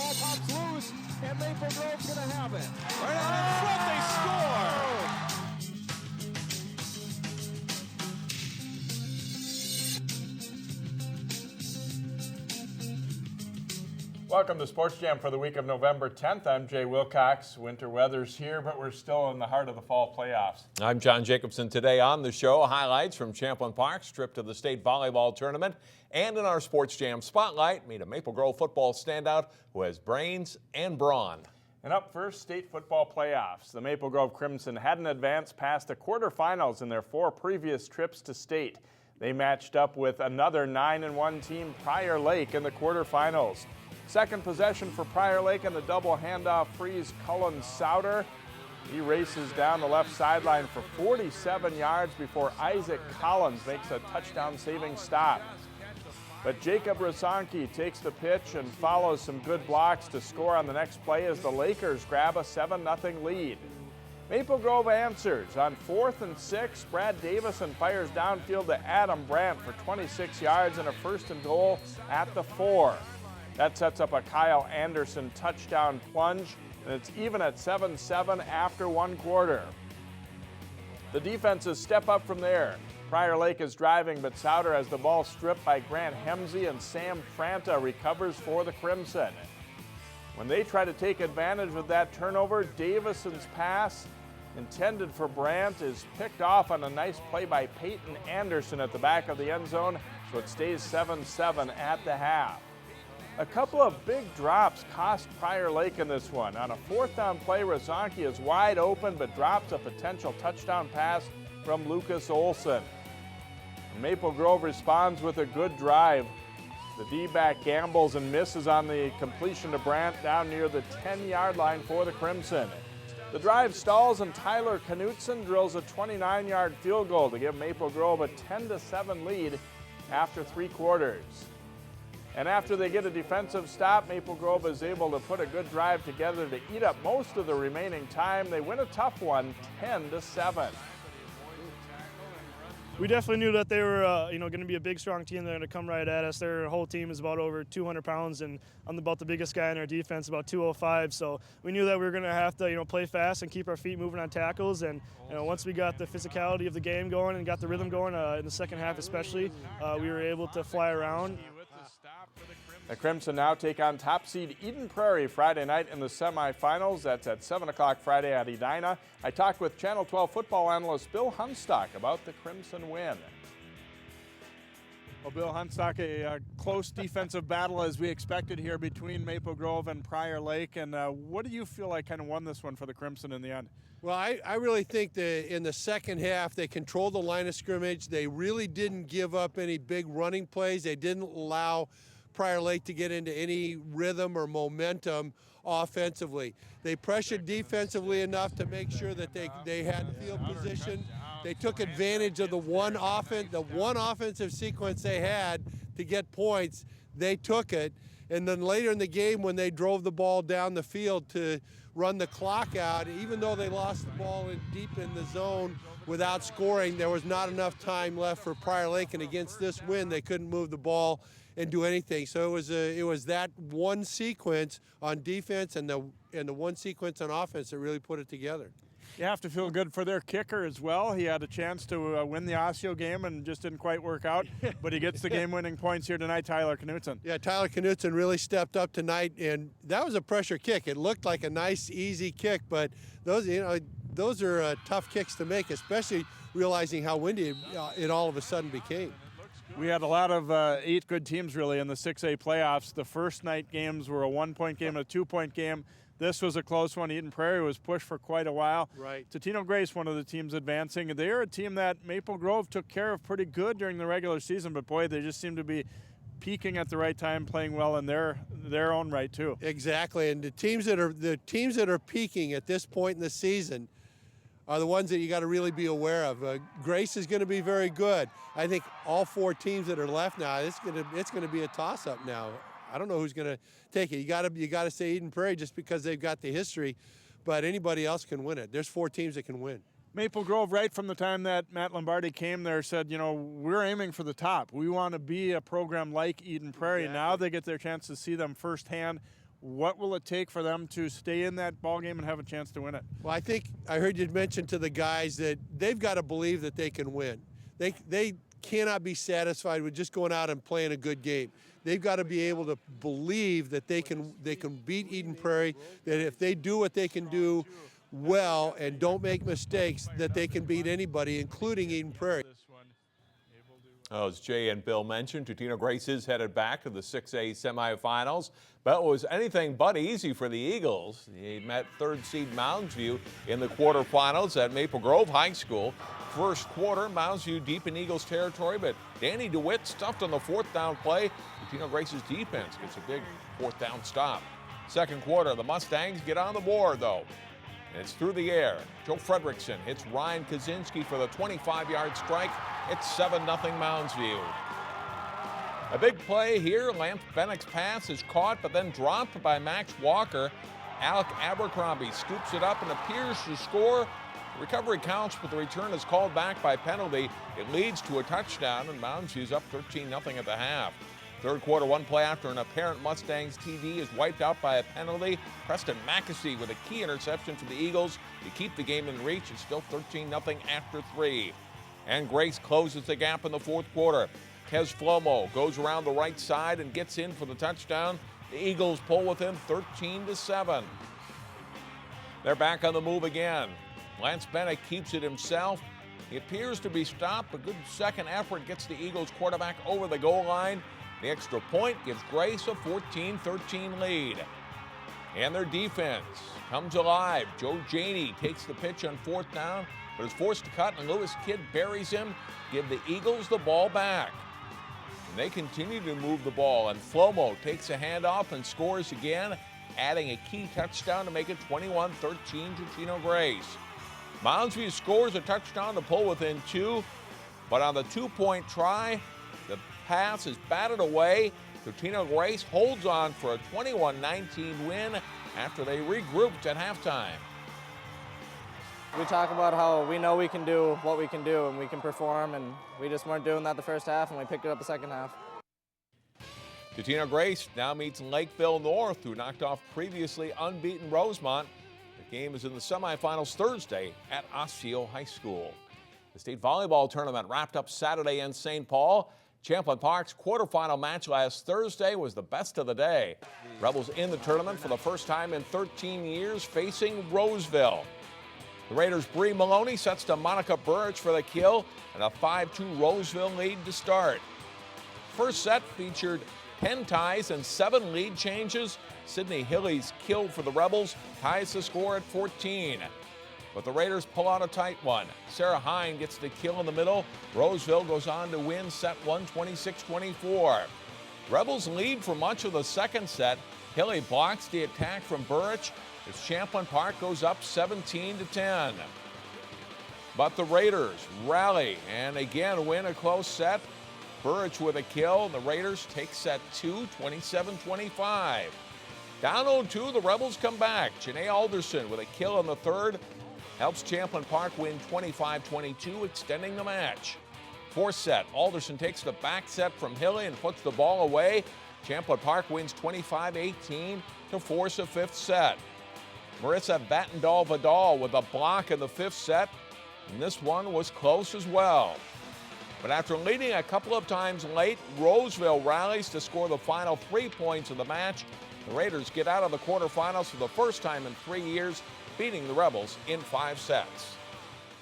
ball pops loose, and Maple Grove's going to have it. Right out in front, they score! Welcome to Sports Jam for the week of November 10th. I'm Jay Wilcox. Winter weather's here, but we're still in the heart of the fall playoffs. I'm John Jacobson. Today on the show, highlights from Champlin Park's trip to the state volleyball tournament. And in our Sports Jam spotlight, meet a Maple Grove football standout who has brains and brawn. And up first, state football playoffs. The Maple Grove Crimson hadn't advanced past the quarterfinals in their 4 previous trips to state. They matched up with another 9-1 team, Prior Lake, in the quarterfinals. Second possession for Prior Lake, and the double handoff frees Cullen Souter. He races down the left sideline for 47 yards before Isaac Collins makes a touchdown-saving stop. But Jacob Rasanke takes the pitch and follows some good blocks to score on the next play as the Lakers grab a 7-0 lead. Maple Grove answers. On 4th and 6, Brad Davison fires downfield to Adam Brandt for 26 yards and a 1st and goal at the 4. That sets up a Kyle Anderson touchdown plunge, and it's even at 7-7 after 1 quarter. The defenses step up from there. Prior Lake is driving, but Souter has the ball stripped by Grant Hemsey, and Sam Franta recovers for the Crimson. When they try to take advantage of that turnover, Davison's pass, intended for Brandt, is picked off on a nice play by Peyton Anderson at the back of the end zone, so it stays 7-7 at the half. A couple of big drops cost Prior Lake in this one. On a 4th down play, Rasanke is wide open but drops a potential touchdown pass from Lucas Olson. Maple Grove responds with a good drive. The D-back gambles and misses on the completion to Brandt down near the 10-yard line for the Crimson. The drive stalls and Tyler Knutson drills a 29-yard field goal to give Maple Grove a 10-7 lead after 3 quarters. And after they get a defensive stop, Maple Grove is able to put a good drive together to eat up most of the remaining time. They win a tough one, 10-7. We definitely knew that they were, going to be a big, strong team. They're going to come right at us. Their whole team is about over 200 pounds, and I'm about the biggest guy in our defense, about 205. So we knew that we were going to have to, play fast and keep our feet moving on tackles. And once we got the physicality of the game going and got the rhythm going in the second half, especially, we were able to fly around. The Crimson now take on top seed Eden Prairie Friday night in the semifinals. That's at 7 o'clock Friday at Edina. I talked with Channel 12 football analyst Bill Hunstock about the Crimson win. Well, Bill Hunstock, a close defensive battle as we expected here between Maple Grove and Prior Lake. And what do you feel like kind of won this one for the Crimson in the end? Well, I really think that in the second half, they controlled the line of scrimmage. They really didn't give up any big running plays. They didn't allow Prior Lake to get into any rhythm or momentum offensively. They pressured defensively enough to make sure that they had field position. They took advantage of the one offensive sequence they had to get points. They took it, and then later in the game when they drove the ball down the field to run the clock out, even though they lost the ball deep in the zone without scoring, there was not enough time left for Prior Lake, and against this win, they couldn't move the ball and do anything. So it was that one sequence on defense and the one sequence on offense that really put it together. You have to feel good for their kicker as well. He had a chance to win the Osseo game and just didn't quite work out, but he gets the game-winning points here tonight, Tyler Knutson. Yeah, Tyler Knutson really stepped up tonight, and that was a pressure kick. It looked like a nice, easy kick, but those are tough kicks to make, especially realizing how windy it all of a sudden became. We had a lot of 8 good teams, really, in the 6A playoffs. The first night games were a 1-point game and a 2-point game. This was a close one. Eden Prairie was pushed for quite a while. Right. Totino-Grace, one of the teams advancing. They're a team that Maple Grove took care of pretty good during the regular season, but boy, they just seem to be peaking at the right time, playing well in their own right too. Exactly, and the teams that are peaking at this point in the season are the ones that you got to really be aware of. Grace is going to be very good. I think all 4 teams that are left now, it's going to be a toss-up now. I don't know who's going to take it. You got to say Eden Prairie just because they've got the history, but anybody else can win it. There's 4 teams that can win. Maple Grove, right from the time that Matt Lombardi came there, said, we're aiming for the top. We want to be a program like Eden Prairie. Exactly. Now they get their chance to see them firsthand. what will it take for them to stay in that ball game and have a chance to win it? Well, I think I heard you mention to the guys that they've got to believe that they can win. They cannot be satisfied with just going out and playing a good game. They've got to be able to believe that they can beat Eden Prairie, that if they do what they can do well and don't make mistakes, that they can beat anybody, including Eden Prairie. As Jay and Bill mentioned, Totino-Grace is headed back to the 6A semifinals, but it was anything but easy for the Eagles. They met third seed Mounds View in the quarterfinals at Maple Grove High School. First quarter, Mounds View deep in Eagles territory, but Danny DeWitt stuffed on the fourth down play. Totino-Grace's defense gets a big fourth down stop. Second quarter, the Mustangs get on the board, though. It's through the air. Joe Fredrickson hits Ryan Kaczynski for the 25-yard strike. It's 7-0 Mounds View. A big play here. Lance Bennick's pass is caught but then dropped by Max Walker. Alec Abercrombie scoops it up and appears to score. The recovery counts, but the return is called back by penalty. It leads to a touchdown, and Mounds View's up 13-0 at the half. Third quarter, one play after an apparent Mustangs TD is wiped out by a penalty. Preston McAsee with a key interception for the Eagles to keep the game in reach. It's still 13-0 after 3. And Grace closes the gap in the fourth quarter. Kez Flomo goes around the right side and gets in for the touchdown. The Eagles pull within 13-7. They're back on the move again. Lance Bennick keeps it himself. He appears to be stopped. A good second effort gets the Eagles quarterback over the goal line. The extra point gives Grace a 14-13 lead. And their defense comes alive. Joe Janey takes the pitch on fourth down, but is forced to cut, and Lewis Kidd buries him. Give the Eagles the ball back. And they continue to move the ball, and Flomo takes a handoff and scores again, adding a key touchdown to make it 21-13 Totino-Grace. Mounds View scores a touchdown to pull within 2, but on the 2-point try, the pass is batted away. Totino-Grace holds on for a 21-19 win after they regrouped at halftime. We talk about how we know we can do what we can do and we can perform, and we just weren't doing that the first half, and we picked it up the second half. Totino-Grace now meets Lakeville North, who knocked off previously unbeaten Rosemont. The game is in the semifinals Thursday at Osseo High School. The state volleyball tournament wrapped up Saturday in St. Paul. Champlin Park's quarterfinal match last Thursday was the best of the day. Rebels in the tournament for the first time in 13 years, facing Roseville. The Raiders' Bree Maloney sets to Monica Burrich for the kill and a 5-2 Roseville lead to start. First set featured 10 ties and 7 lead changes. Sydney Hilly's kill for the Rebels ties the score at 14. But the Raiders pull out a tight one. Sarah Hine gets the kill in the middle. Roseville goes on to win set 1, 26-24. Rebels lead for much of the second set. Hilly blocks the attack from Burrich as Champlin Park goes up 17-10. But the Raiders rally and again win a close set. Burrich with a kill. The Raiders take set 2, 27-25. Down 0-2, the Rebels come back. Janae Alderson with a kill in the third helps Champlin Park win 25-22, extending the match. Fourth set, Alderson takes the back set from Hilly and puts the ball away. Champlin Park wins 25-18 to force a fifth set. Marissa Vattendahl-Vidal with a block in the fifth set, and this one was close as well. But after leading a couple of times late, Roseville rallies to score the final 3 points of the match. The Raiders get out of the quarterfinals for the first time in 3 years, beating the Rebels in 5 sets.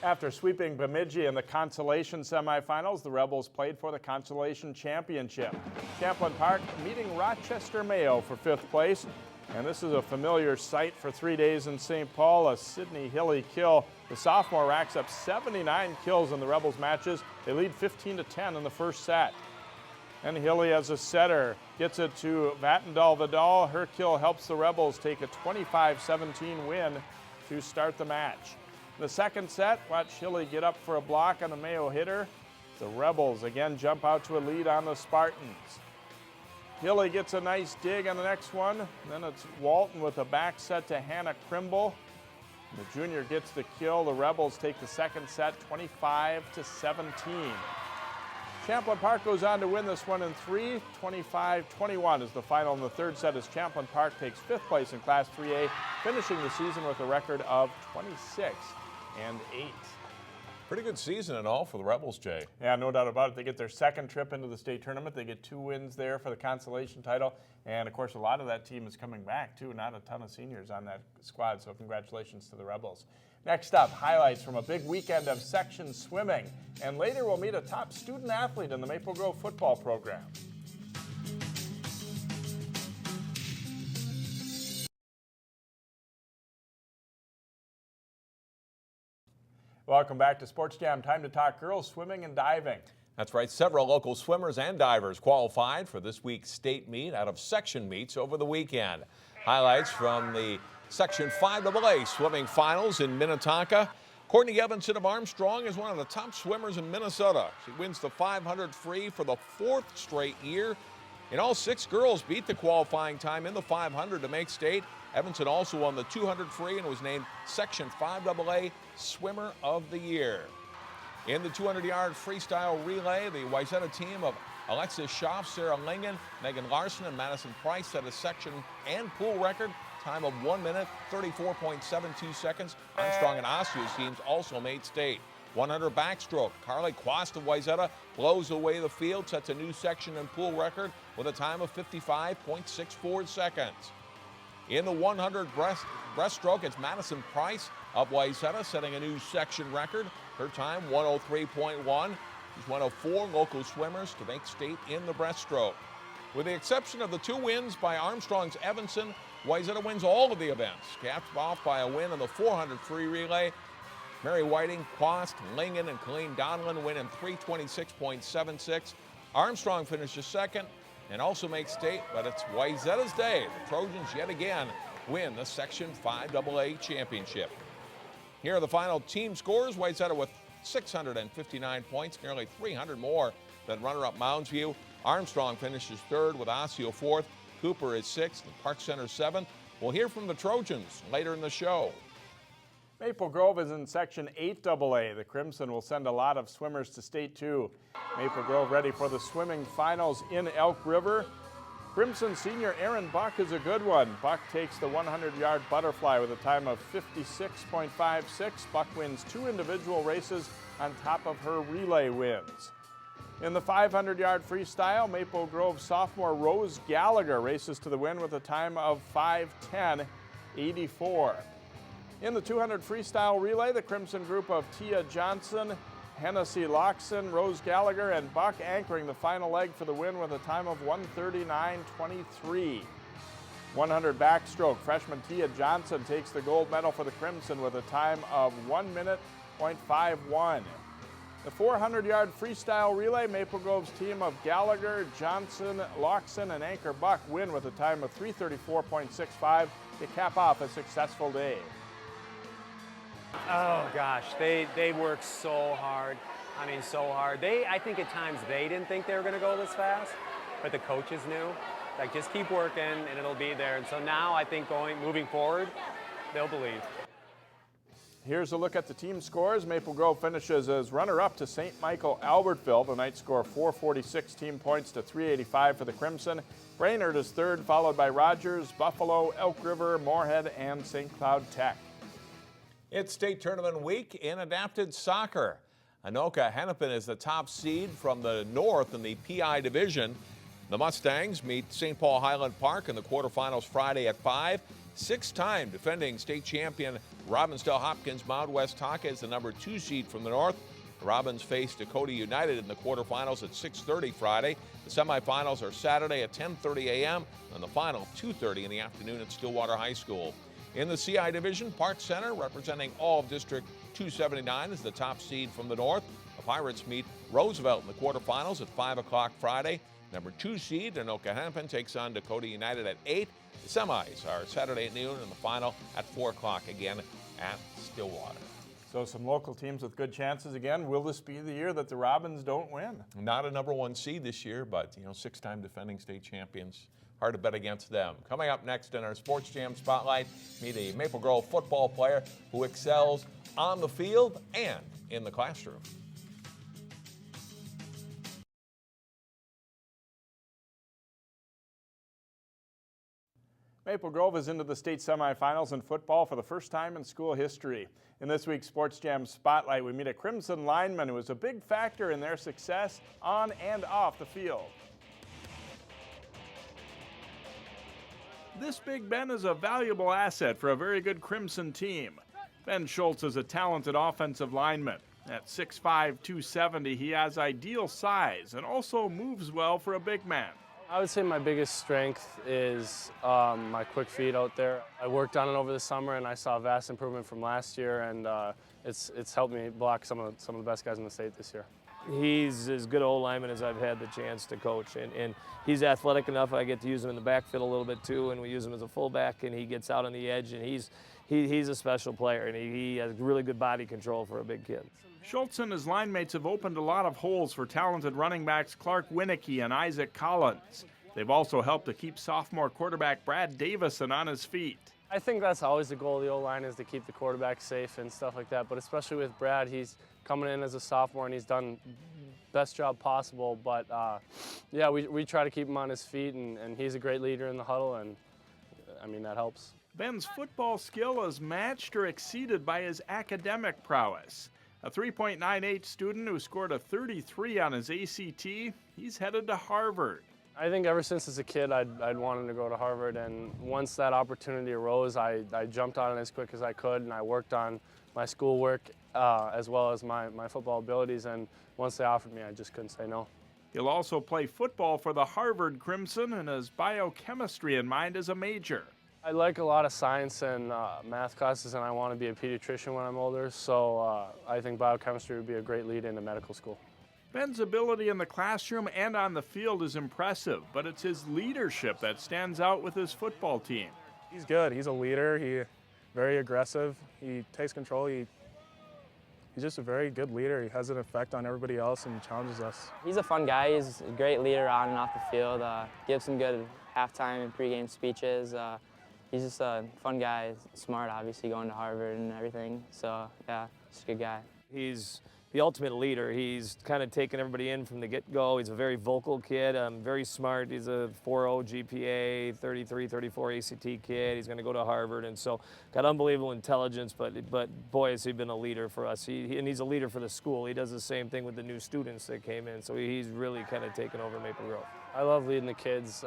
After sweeping Bemidji in the consolation semifinals, the Rebels played for the consolation championship. Champlin Park meeting Rochester Mayo for 5th place. And this is a familiar sight for 3 days in St. Paul, a Sydney Hilly kill. The sophomore racks up 79 kills in the Rebels matches. They lead 15-10 in the first set. And Hilly as a setter gets it to Vattendahl-Vidal. Her kill helps the Rebels take a 25-17 win to start the match. In the second set, watch Hilly get up for a block on the Mayo hitter. The Rebels again jump out to a lead on the Spartans. Hilly gets a nice dig on the next one. Then it's Walton with a back set to Hannah Krimble. The junior gets the kill. The Rebels take the second set 25-17. Champlin Park goes on to win this one in 3, 25-21 is the final in the third set as Champlin Park takes 5th place in Class 3A, finishing the season with a record of 26-8. Pretty good season in all for the Rebels, Jay. Yeah, no doubt about it. They get their second trip into the state tournament. They get 2 wins there for the consolation title. And, of course, a lot of that team is coming back, too. Not a ton of seniors on that squad, so congratulations to the Rebels. Next up, highlights from a big weekend of section swimming. And later we'll meet a top student athlete in the Maple Grove football program. Welcome back to Sports Jam. Time to talk girls swimming and diving. That's right. Several local swimmers and divers qualified for this week's state meet out of section meets over the weekend. Highlights from the Section 5AA swimming finals in Minnetonka. Courtney Evanson of Armstrong is one of the top swimmers in Minnesota. She wins the 500 free for the 4th straight year. And all 6 girls beat the qualifying time in the 500 to make state. Evanson also won the 200 free and was named Section 5AA Swimmer of the Year. In the 200-yard freestyle relay, the Wayzata team of Alexis Schaff, Sarah Lingen, Megan Larson, and Madison Preiss set a section and pool record, time of 1 minute, 34.72 seconds. Armstrong and Osseo's teams also made state. 100 backstroke, Carly Quast of Wayzata blows away the field, sets a new section and pool record with a time of 55.64 seconds. In the 100 breaststroke, it's Madison Preiss of Wayzata setting a new section record. Her time, 103.1. She's one of 4 local swimmers to make state in the breaststroke. With the exception of the 2 wins by Armstrong's Evanson, Wayzata wins all of the events, capped off by a win in the 400 free relay. Mary Whiting, Quast, Lingen, and Colleen Donlin win in 326.76. Armstrong finishes second and also makes state, but it's Wayzata's day. The Trojans yet again win the Section 5AA championship. Here are the final team scores. Wayzata with 659 points, nearly 300 more than runner-up Moundsview. Armstrong finishes 3rd with Osseo 4th. Cooper is 6th and Park Center 7th. We'll hear from the Trojans later in the show. Maple Grove is in Section 8AA. The Crimson will send a lot of swimmers to state too. Maple Grove ready for the swimming finals in Elk River. Crimson senior Aaron Buck is a good one. Buck takes the 100-yard butterfly with a time of 56.56. Buck wins 2 individual races on top of her relay wins. In the 500-yard freestyle, Maple Grove sophomore Rose Gallagher races to the win with a time of 5:10.84. In the 200 freestyle relay, the Crimson group of Tia Johnson, Hennessy Loxon, Rose Gallagher, and Buck anchoring the final leg for the win with a time of 1:39.23. 100 backstroke, freshman Tia Johnson takes the gold medal for the Crimson with a time of 1:51. The 400-yard freestyle relay, Maple Grove's team of Gallagher, Johnson, Loxon, and anchor Buck win with a time of 3:34.65 to cap off a successful day. Oh gosh, they work so hard. I mean, so hard. I think at times they didn't think they were going to go this fast, but the coaches knew. Like, just keep working and it'll be there. And so now I think moving forward, they'll believe. Here's a look at the team scores. Maple Grove finishes as runner-up to St. Michael Albertville. The Knights score 446 team points to 385 for the Crimson. Brainerd is 3rd, followed by Rogers, Buffalo, Elk River, Moorhead, and St. Cloud Tech. It's state tournament week in adapted soccer. Anoka Hennepin is the top seed from the north in the PI division. The Mustangs meet St. Paul Highland Park in the quarterfinals Friday at 5. 6-time defending state champion Robbinsdale Hopkins Mount West Tonka is the number 2 seed from the north. The Robins face Dakota United in the quarterfinals at 6:30 Friday. The semifinals are Saturday at 10:30 a.m. and the final 2:30 in the afternoon at Stillwater High School. In the CI division, Park Center, representing all of District 279, is the top seed from the north. The Pirates meet Roseville in the quarterfinals at 5 o'clock Friday. Number 2 seed, Anoka Hennepin, takes on Dakota United at 8. The semis are Saturday at noon and the final at 4 o'clock again at Stillwater. So some local teams with good chances again. Will this be the year that the Robins don't win? Not a number 1 seed this year, but 6-time defending state champions. Hard to bet against them. Coming up next in our Sports Jam Spotlight, meet a Maple Grove football player who excels on the field and in the classroom. Maple Grove is into the state semifinals in football for the first time in school history. In this week's Sports Jam Spotlight, we meet a Crimson lineman who was a big factor in their success on and off the field. This Big Ben is a valuable asset for a very good Crimson team. Ben Shoults is a talented offensive lineman. At 6'5", 270, he has ideal size and also moves well for a big man. I would say my biggest strength is my quick feet out there. I worked on it over the summer and I saw a vast improvement from last year, and it's helped me block some of the best guys in the state this year. He's as good an old lineman as I've had the chance to coach, and he's athletic enough. I get to use him in the backfield a little bit too, and we use him as a fullback, and he gets out on the edge, and he's a special player, and he has really good body control for a big kid. Shoults and his line mates have opened a lot of holes for talented running backs Clark Winicky and Isaac Collins. They've also helped to keep sophomore quarterback Brad Davison on his feet. I think that's always the goal of the O-line, is to keep the quarterback safe and stuff like that, but especially with Brad, he's coming in as a sophomore and he's done best job possible, but yeah, we try to keep him on his feet, and he's a great leader in the huddle, and I mean, that helps. Ben's football skill is matched or exceeded by his academic prowess. A 3.98 student who scored a 33 on his ACT, he's headed to Harvard. I think ever since as a kid, I'd wanted to go to Harvard, and once that opportunity arose, I jumped on it as quick as I could, and I worked on my schoolwork as well as my football abilities, and once they offered me, I just couldn't say no. He'll also play football for the Harvard Crimson and has biochemistry in mind as a major. I like a lot of science and math classes, and I want to be a pediatrician when I'm older, so I think biochemistry would be a great lead into medical school. Ben's ability in the classroom and on the field is impressive, but it's his leadership that stands out with his football team. He's good. He's a leader. He's very aggressive. He takes control. He's just a very good leader. He has an effect on everybody else and challenges us. He's a fun guy. He's a great leader on and off the field. Gives some good halftime and pregame speeches. He's just a fun guy, smart, obviously, going to Harvard and everything. So, yeah, just a good guy. He's the ultimate leader. He's kind of taken everybody in from the get-go. He's a very vocal kid, very smart. He's a 4.0 GPA, 33, 34 ACT kid. He's going to go to Harvard, and so got unbelievable intelligence, but boy, has he been a leader for us. And he's a leader for the school. He does the same thing with the new students that came in, so he's really kind of taken over Maple Grove. I love leading the kids,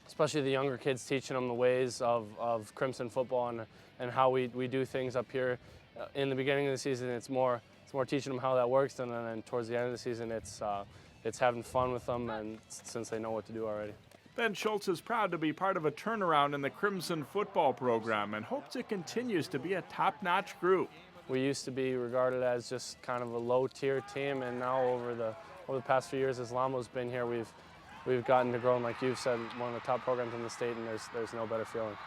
especially the younger kids, teaching them the ways of Crimson football and how we do things up here. In the beginning of the season, it's more teaching them how that works, and then towards the end of the season, it's having fun with them, and since they know what to do already. Ben Shoults is proud to be part of a turnaround in the Crimson football program and hopes it continues to be a top-notch group. We used to be regarded as just kind of a low-tier team, and now over the past few years, as Lamo's been here, we've gotten to grow, and like you've said, one of the top programs in the state, and there's no better feeling.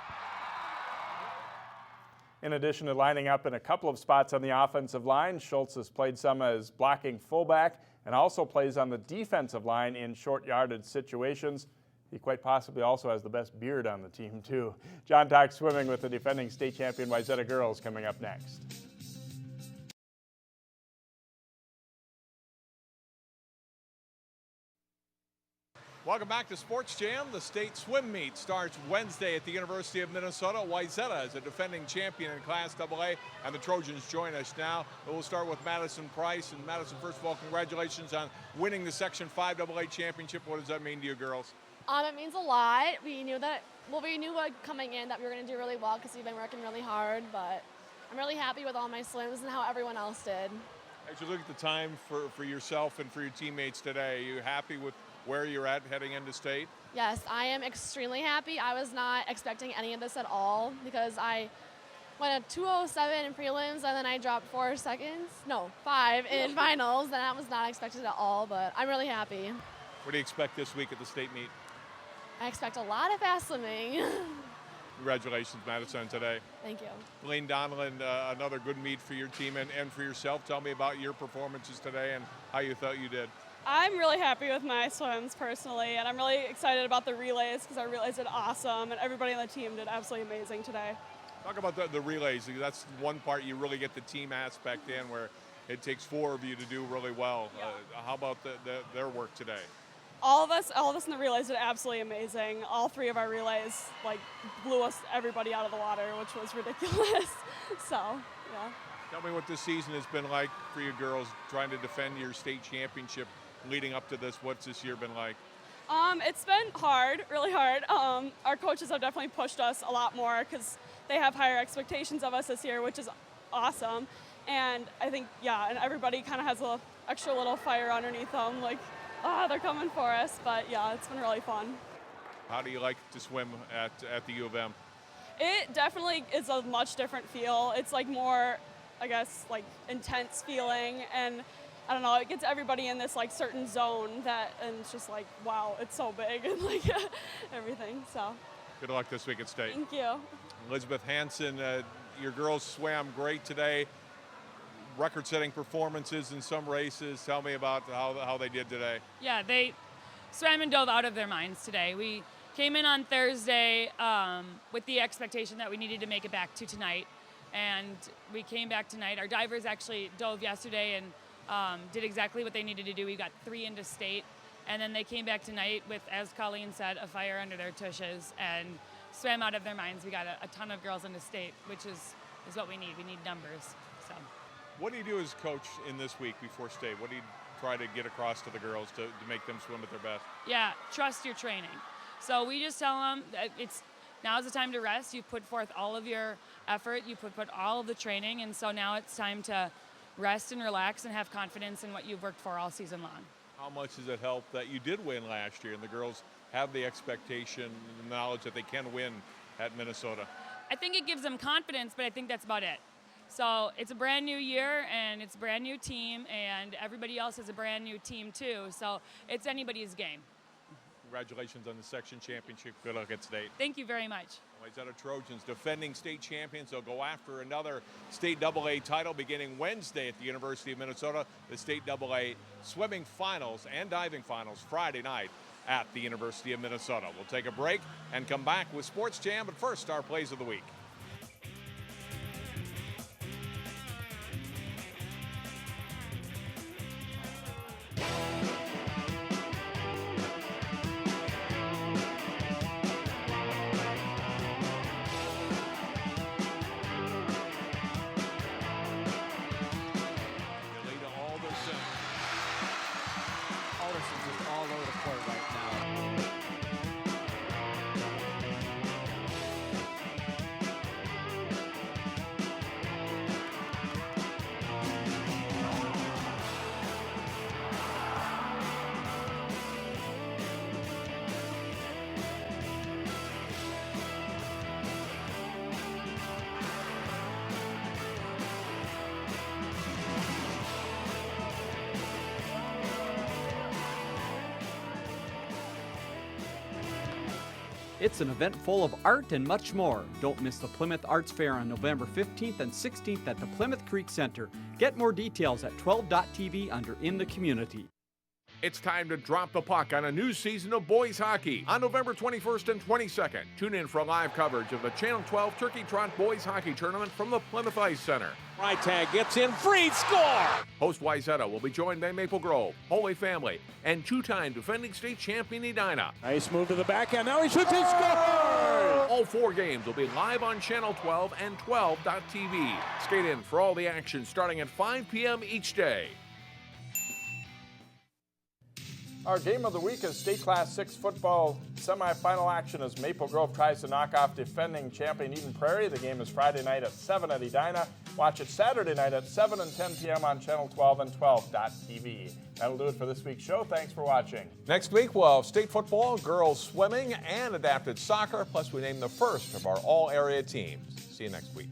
In addition to lining up in a couple of spots on the offensive line, Shoults has played some as blocking fullback and also plays on the defensive line in short yardage situations. He quite possibly also has the best beard on the team, too. John talks swimming with the defending state champion Wayzata girls coming up next. Welcome back to Sports Jam. The state swim meet starts Wednesday at the University of Minnesota. Wayzata is a defending champion in Class AA, and the Trojans join us now. We'll start with Madison Preiss. And Madison, first of all, congratulations on winning the Section 5 AA championship. What does that mean to you girls? It means a lot. We knew coming in that we were going to do really well because we've been working really hard, but I'm really happy with all my swims and how everyone else did. As you look at the time for yourself and for your teammates today, are you happy with where you're at heading into state? Yes, I am extremely happy. I was not expecting any of this at all because I went a 2:07 in prelims and then I dropped 5 in finals, and that was not expected at all, but I'm really happy. What do you expect this week at the state meet? I expect a lot of fast swimming. Congratulations, Madison, today. Thank you. Colleen, Donlin, another good meet for your team and for yourself. Tell me about your performances today and how you thought you did. I'm really happy with my swims personally, and I'm really excited about the relays because our relays did awesome, and everybody on the team did absolutely amazing today. Talk about the relays. That's one part you really get the team aspect in, where it takes 4 of you to do really well. Yeah. How about their work today? All of us in the relays did absolutely amazing. All 3 of our relays blew everybody out of the water, which was ridiculous. So, yeah. Tell me what this season has been like for you girls, trying to defend your state championship leading up to this. What's this year been like? It's been hard, really hard. Our coaches have definitely pushed us a lot more because they have higher expectations of us this year, which is awesome. And I think, and everybody kind of has a extra little fire underneath them, they're coming for us. But yeah, it's been really fun. How do you like to swim at the U of M? It definitely is a much different feel. It's more, I guess, intense feeling, and I don't know, it gets everybody in this certain zone and it's just wow, it's so big and everything. So good luck this week at state. Thank you. Elizabeth Hansen, your girls swam great today. Record-setting performances in some races. Tell me about how they did today. Yeah, they swam and dove out of their minds today. We came in on Thursday with the expectation that we needed to make it back to tonight, and we came back tonight. Our divers actually dove yesterday and did exactly what they needed to do. We got 3 into state, and then they came back tonight with, as Colleen said, a fire under their tushes and swam out of their minds. We got a ton of girls into state, which is what we need. We need numbers. So. What do you do as coach in this week before state? What do you try to get across to the girls to make them swim at their best? Yeah, trust your training. So we just tell them that now's the time to rest. You put forth all of your effort. You put all of the training, and so now it's time to rest and relax and have confidence in what you've worked for all season long. How much does it help that you did win last year and the girls have the expectation and the knowledge that they can win at Minnesota? I think it gives them confidence, but I think that's about it. So it's a brand new year and it's a brand new team, and everybody else has a brand new team too. So it's anybody's game. Congratulations on the section championship. Good luck at state. Thank you very much. Wayzata Trojans, defending state champions. They'll go after another state AA title beginning Wednesday at the University of Minnesota. The state AA swimming finals and diving finals Friday night at the University of Minnesota. We'll take a break and come back with Sports Jam, but first, our plays of the week. It's an event full of art and much more. Don't miss the Plymouth Arts Fair on November 15th and 16th at the Plymouth Creek Center. Get more details at 12.tv under In the Community. It's time to drop the puck on a new season of boys hockey on November 21st and 22nd. Tune in for live coverage of the Channel 12 Turkey Trot Boys Hockey Tournament from the Plymouth Ice Center. Right tag gets in, free score! Host Wayzata will be joined by Maple Grove, Holy Family, and two-time defending state champion Edina. Nice move to the backhand, now he shoots and scores! All 4 games will be live on Channel 12 and 12.tv. Skate in for all the action starting at 5 p.m. each day. Our game of the week is State Class 6 football semifinal action as Maple Grove tries to knock off defending champion Eden Prairie. The game is Friday night at 7 at Edina. Watch it Saturday night at 7 and 10 p.m. on Channel 12 and 12.tv. That'll do it for this week's show. Thanks for watching. Next week, we'll have state football, girls swimming, and adapted soccer. Plus, we name the first of our all-area teams. See you next week.